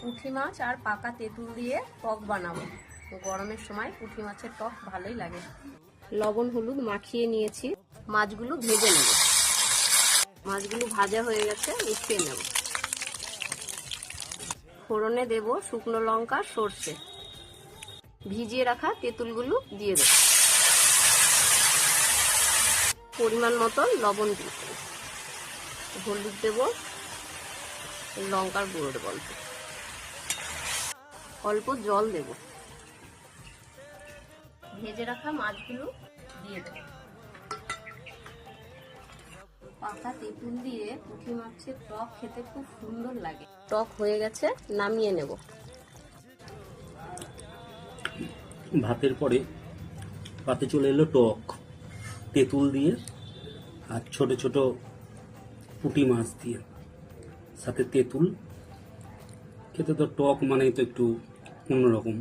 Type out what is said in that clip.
পুঁটি মাছ আর পাকা তেঁতুল দিয়ে টক বানাবো। গরমের সময় পুঁটি মাছের টক ভালোই লাগে। লবণ হলুদ মাখিয়ে নিয়েছি, মাছগুলো ভেজে নেব। মাছগুলো ভাজা হয়ে গেছে, উঠিয়ে নেব। ফোড়নে দেব শুকনো লঙ্কা, সর্ষে। ভিজিয়ে রাখা তেঁতুলগুলো দিয়ে দেব। পরিমাণ মতো লবণ দিয়ে দেব, হলুদ দেব, লঙ্কার গুঁড়ো দেব, অল্প জল দেব। ভেজে রাখা মাছগুলো দিয়ে দেব। পাকা তেঁতুল দিয়ে পুঁটি মাছের টক খেতে খুব সুন্দর লাগে। টক হয়ে গেছে, নামিয়ে নেব। ভাতের পরে পাতে চলে এলো টক তেঁতুল দিয়ে আর ছোট ছোট পুঁটি মাছ দিয়ে, সাথে তেঁতুল। খেতে তো টক মানে তো একটু অন্যরকম।